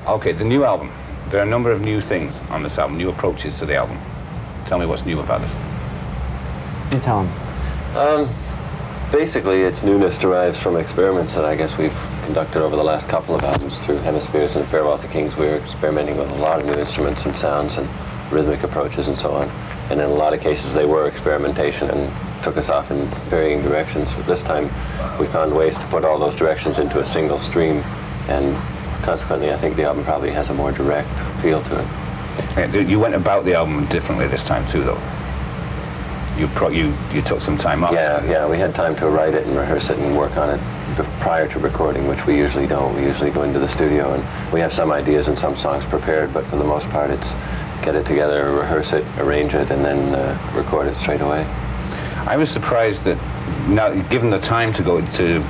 Okay, the new album. There are a number of new things on this album, new approaches to the album. Tell me what's new about this. You tell him. Basically, its newness derives from experiments that I guess we've conducted over the last couple of albums through Hemispheres and Farewell to Kings. We were experimenting with a lot of new instruments and sounds and rhythmic approaches and so on. And in a lot of cases, they were experimentation and took us off in varying directions. But this time, we found ways to put all those directions into a single stream, and consequently, I think the album probably has a more direct feel to it. You went about the album differently this time too, though. You took some time off. Yeah, we had time to write it and rehearse it and work on it prior to recording, which we usually don't. We usually go into the studio and we have some ideas and some songs prepared, but for the most part it's get it together, rehearse it, arrange it, and then record it straight away. I was surprised that now, given the time to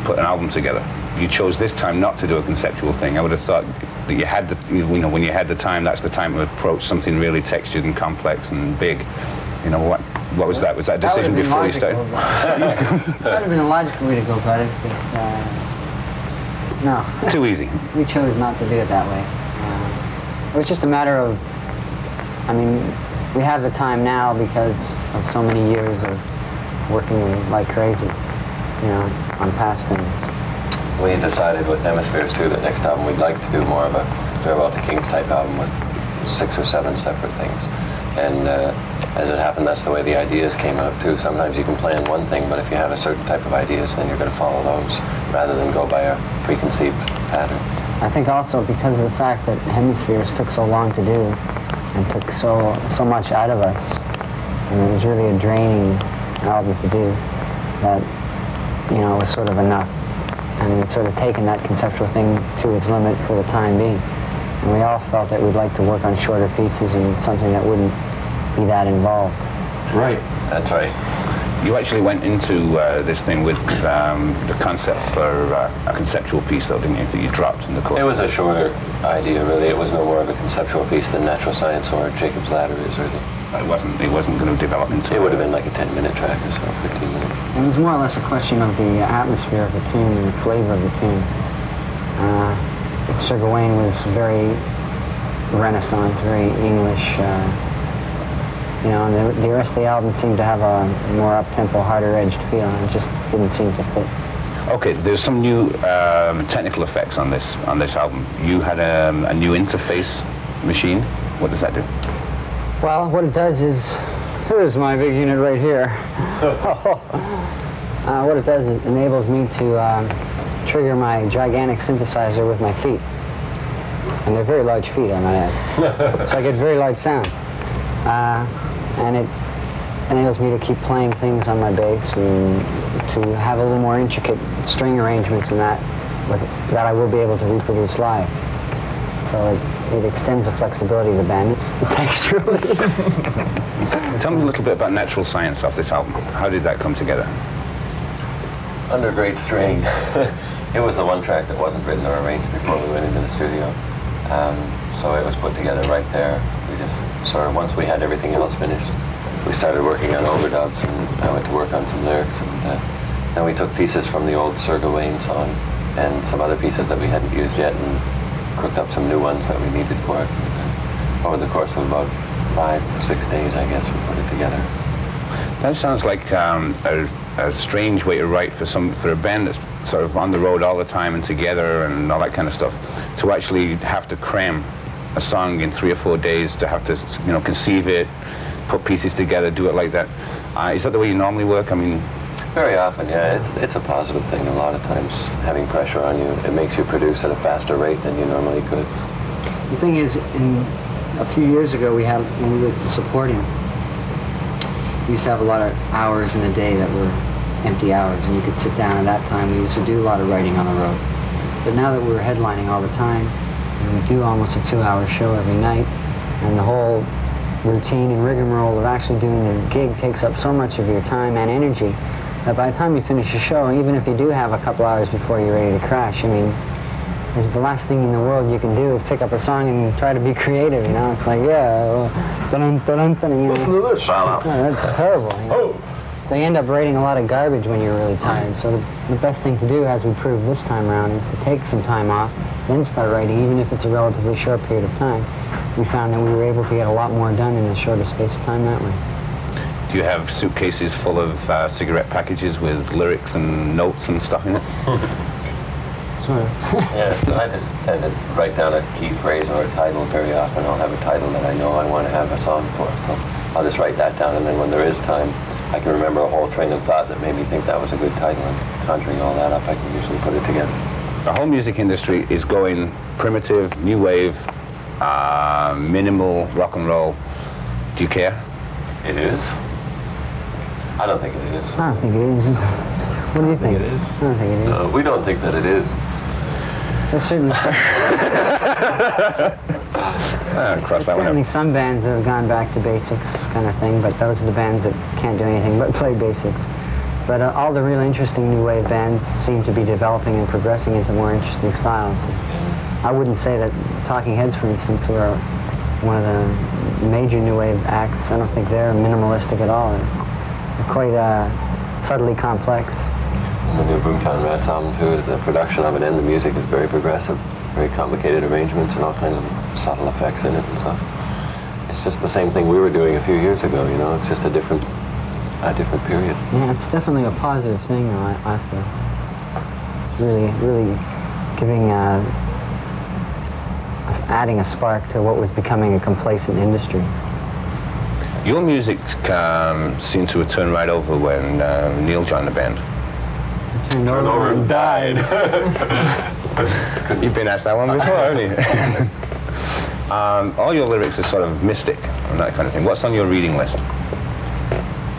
put an album together, you chose this time not to do a conceptual thing. I would have thought that you had when you had the time, that's the time to approach something really textured and complex and big. You know, what was that? Was that a decision before you started? That would have been a logical way to go about it, but no. Too easy. We chose not to do it that way. It was just a matter of, I mean, we have the time now because of so many years of working like crazy, you know, on past things. We decided with Hemispheres too that next album we'd like to do more of a Farewell to Kings type album with 6 or 7 separate things. And as it happened, that's the way the ideas came out too. Sometimes you can plan one thing, but if you have a certain type of ideas, then you're going to follow those rather than go by a preconceived pattern. I think also because of the fact that Hemispheres took so long to do and took so much out of us, and it was really a draining album to do, that, you know, it was sort of enough. And we'd sort of taken that conceptual thing to its limit for the time being. And we all felt that we'd like to work on shorter pieces and something that wouldn't be that involved. Right. That's right. You actually went into this thing with the concept for a conceptual piece, though, didn't you, that you dropped in the course? It was a shorter idea, really. It was no more of a conceptual piece than Natural Science or Jacob's Ladder is, really. It wasn't going to develop into... It would have been like a 10-minute track or so, 15 minutes. It was more or less a question of the atmosphere of the tune and the flavor of the tune. Sugar Wayne was very Renaissance, very English, you know, and the rest of the album seemed to have a more up-tempo, harder-edged feel, and it just didn't seem to fit. Okay, there's some new technical effects on this album. You had a new interface machine. What does that do? Well, what it does is, here's my big unit right here. What it does is enables me to trigger my gigantic synthesizer with my feet. And they're very large feet, I might add. So I get very large sounds. And it enables me to keep playing things on my bass and to have a little more intricate string arrangements and that I will be able to reproduce live. So it extends the flexibility of the band. It's texturally. Tell me a little bit about Natural Science off this album. How did that come together? Under great strain. It was the one track that wasn't written or arranged before we went into the studio. So it was put together right there. We just sort of, once we had everything else finished, we started working on overdubs, and I went to work on some lyrics, and then we took pieces from the old Sugar Wayne song and some other pieces that we hadn't used yet and cooked up some new ones that we needed for it. And over the course of about 5-6 days, I guess, we put it together. That sounds like a strange way to write for a band that's sort of on the road all the time and together and all that kind of stuff, to actually have to cram a song in 3 or 4 days, to have to, you know, conceive it, put pieces together, do it like that. Is that the way you normally work? I mean, very often, yeah. It's a positive thing. A lot of times, having pressure on you, it makes you produce at a faster rate than you normally could. The thing is, a few years ago, when we were supporting, we used to have a lot of hours in the day that were empty hours, and you could sit down at that time. We used to do a lot of writing on the road. But now that we're headlining all the time, and we do almost a 2-hour show every night, and the whole routine and rigmarole of actually doing the gig takes up so much of your time and energy that by the time you finish your show, even if you do have a couple hours before you're ready to crash, I mean, the last thing in the world you can do is pick up a song and try to be creative, you know? It's like, yeah, dun, dun, dun, you know? Listen to this. Yeah, that's terrible. You know? So you end up writing a lot of garbage when you're really tired. So the best thing to do, as we proved this time around, is to take some time off then start writing, even if it's a relatively short period of time, we found that we were able to get a lot more done in a shorter space of time that way. Do you have suitcases full of cigarette packages with lyrics and notes and stuff in it? Sort of. Yeah, I just tend to write down a key phrase or a title very often. I'll have a title that I know I want to have a song for, so I'll just write that down, and then when there is time, I can remember a whole train of thought that made me think that was a good title, and conjuring all that up, I can usually put it together. The whole music industry is going primitive, new wave, minimal rock and roll. Do you care? It is. I don't think it is. I don't think it is. What do you think? It is. I don't think it is. We don't think that it is. There's certainly some, Cross that one certainly out. some bands that have gone back to basics kind of thing, but those are the bands that can't do anything but play basics. But all the really interesting new wave bands seem to be developing and progressing into more interesting styles. I wouldn't say that Talking Heads, for instance, were one of the major new wave acts. I don't think they're minimalistic at all. They're quite subtly complex. And the new Boomtown Rats album too, the production of it and the music is very progressive, very complicated arrangements and all kinds of subtle effects in it and stuff. It's just the same thing we were doing a few years ago, you know, it's just a different period. Yeah, it's definitely a positive thing, though, I feel. It's really giving, adding a spark to what was becoming a complacent industry. Your music seemed to have turned right over when Neil joined the band. Turned over and died. You've been asked that one before, haven't you? All your lyrics are sort of mystic and that kind of thing. What's on your reading list?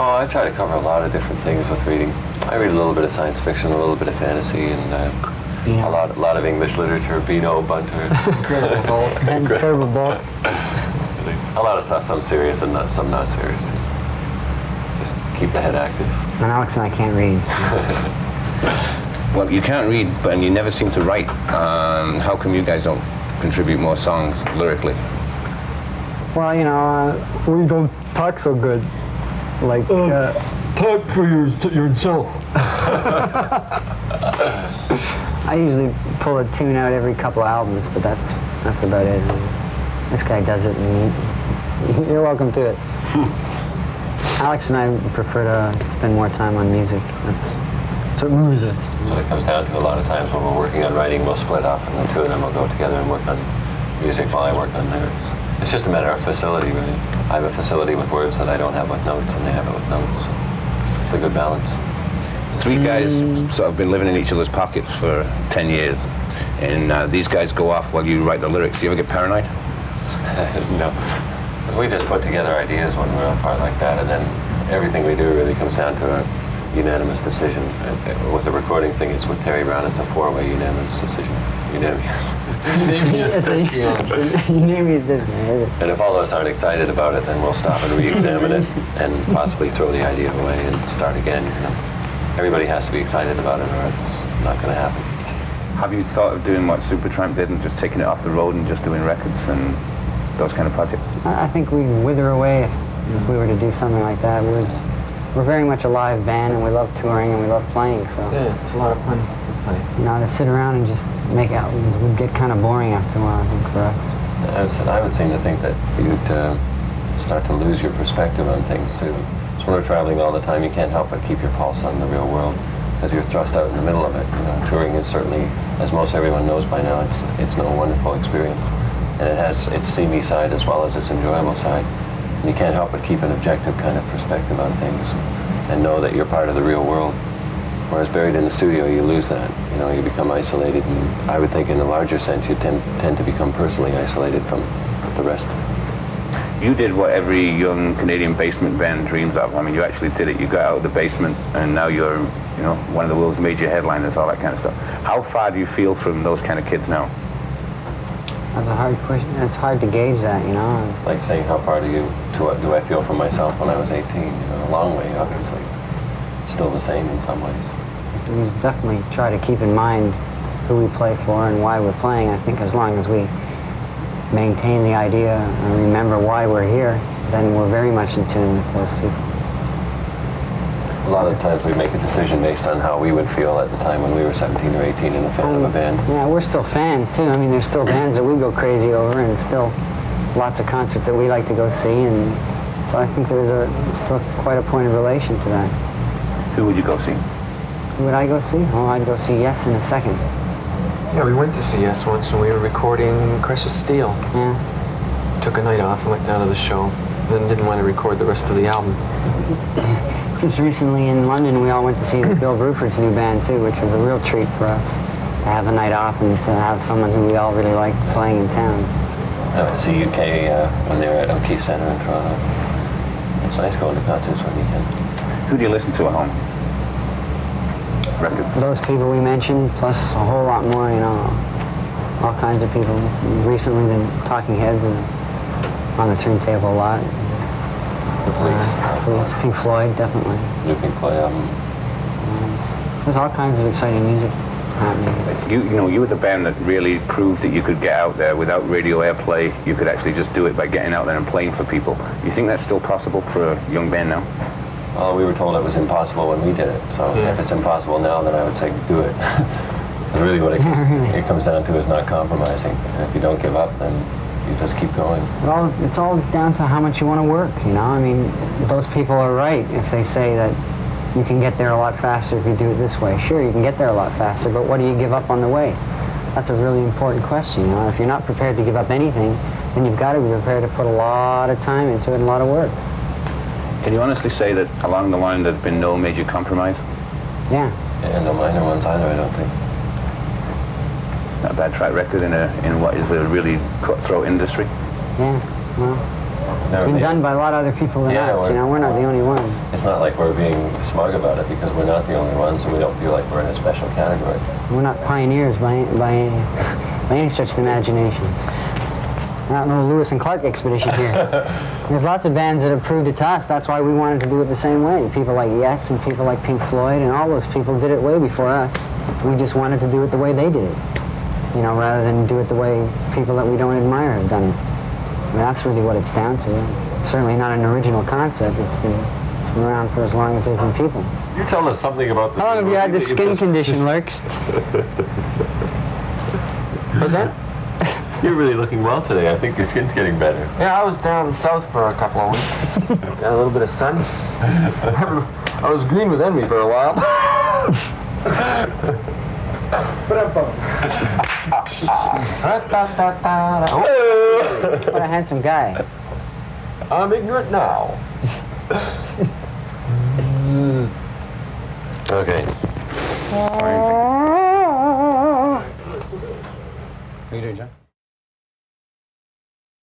Oh, I try to cover a lot of different things with reading. I read a little bit of science fiction, a little bit of fantasy, and a lot of English literature, Beano, Bunter. Incredible Hulk. Incredible Bulk. A lot of stuff, some serious and some not serious. Just keep the head active. And Alex and I can't read. Well, you can't read, but and you never seem to write. How come you guys don't contribute more songs lyrically? Well, you know, we don't talk so good. Like, Talk for yourself. I usually pull a tune out every couple of albums, but that's about it. This guy does it, and you're welcome to it. Alex and I prefer to spend more time on music. That's what moves us. So it comes down to a lot of times when we're working on writing, we'll split up, and the two of them will go together and work on music while I work on lyrics. It's just a matter of facility, really. I have a facility with words that I don't have with notes, and they have it with notes. It's a good balance. Three guys sort of been living in each other's pockets for 10 years, and these guys go off while you write the lyrics. Do you ever get paranoid? No. We just put together ideas when we're apart like that, and then everything we do really comes down to a unanimous decision. With the recording thing, it's with Terry Brown, it's a four-way unanimous decision. Unanimous. And if all of us aren't excited about it, then we'll stop and re-examine it and possibly throw the idea away and start again. You know? Everybody has to be excited about it, or it's not going to happen. Have you thought of doing what Supertramp did and just taking it off the road and just doing records and those kind of projects? I think we'd wither away if we were to do something like that. We're very much a live band, and we love touring and we love playing. So Yeah, it's a lot of fun to play. you know, to sit around and just make albums would get kind of boring after a while, I think, for us. I would seem to think that you'd start to lose your perspective on things too. So when we're traveling all the time, you can't help but keep your pulse on the real world because you're thrust out in the middle of it. You know, touring is certainly, as most everyone knows by now, it's no wonderful experience, and it has its seamy side as well as its enjoyable side. And you can't help but keep an objective kind of perspective on things and know that you're part of the real world. Whereas buried in the studio, you lose that. You know, you become isolated, and I would think in a larger sense, you tend to become personally isolated from the rest. You did what every young Canadian basement band dreams of. I mean, you actually did it. You got out of the basement, and now you're, you know, one of the world's major headliners, all that kind of stuff. How far do you feel from those kind of kids now? That's a hard question. It's hard to gauge that, you know. It's like saying, how far do I feel from myself when I was 18? You know, a long way, obviously. Still the same in some ways. We definitely try to keep in mind who we play for and why we're playing. I think as long as we maintain the idea and remember why we're here, then we're very much in tune with those people. A lot of times we make a decision based on how we would feel at the time when we were 17 or 18 and a fan of a band. Yeah, we're still fans too. I mean, there's still bands that we go crazy over, and still lots of concerts that we like to go see, and so I think there's still quite a point of relation to that. Who would you go see? Who would I go see? Oh, I'd go see Yes in a second. Yeah, we went to see Yes once when we were recording Precious Steel. Yeah. Took a night off and went down to the show. Then didn't want to record the rest of the album. Just recently in London, we all went to see Bill Bruford's new band too, which was a real treat for us to have a night off and to have someone who we all really liked playing in town. I went to see UK when they were at O'Keefe Centre in Toronto. It's nice going to concerts when you can. Who do you listen to at home? Records? Those people we mentioned, plus a whole lot more, you know, all kinds of people. Recently, the Talking Heads on the turntable a lot. The Police. Police, Pink Floyd, definitely. New Pink Floyd album. There's all kinds of exciting music happening. You were the band that really proved that you could get out there without radio airplay. You could actually just do it by getting out there and playing for people. You think that's still possible for a young band now? Well, we were told it was impossible when we did it, so if it's impossible now, then I would say do it. Because really what it comes down to is not compromising. And if you don't give up, then you just keep going. Well, it's all down to how much you want to work, you know? I mean, those people are right if they say that you can get there a lot faster if you do it this way. Sure, you can get there a lot faster, but what do you give up on the way? That's a really important question, you know? If you're not prepared to give up anything, then you've got to be prepared to put a lot of time into it and a lot of work. Can you honestly say that along the line there's been no major compromise? Yeah. And no minor ones either, I don't think. It's not a bad track record in what is a really cutthroat industry. Yeah, well, it's been done by a lot of other people than us, you know? We're not the only ones. It's not like we're being smug about it because we're not the only ones and we don't feel like we're in a special category. We're not pioneers by any stretch of the imagination. We're not no Lewis and Clark expedition here. There's lots of bands that have proved it to us. That's why we wanted to do it the same way. People like Yes and people like Pink Floyd and all those people did it way before us. We just wanted to do it the way they did it, you know, rather than do it the way people that we don't admire have done it. I mean, that's really what it's down to. It's certainly not an original concept. It's been around for as long as there's been people. You're telling us something about the... How long have you had this skin condition, Lurks? What's that? You're really looking well today. I think your skin's getting better. Yeah, I was down south for a couple of weeks. Got a little bit of sun. I was green with envy for a while. What a handsome guy. I'm ignorant now. Okay. What are you doing, John?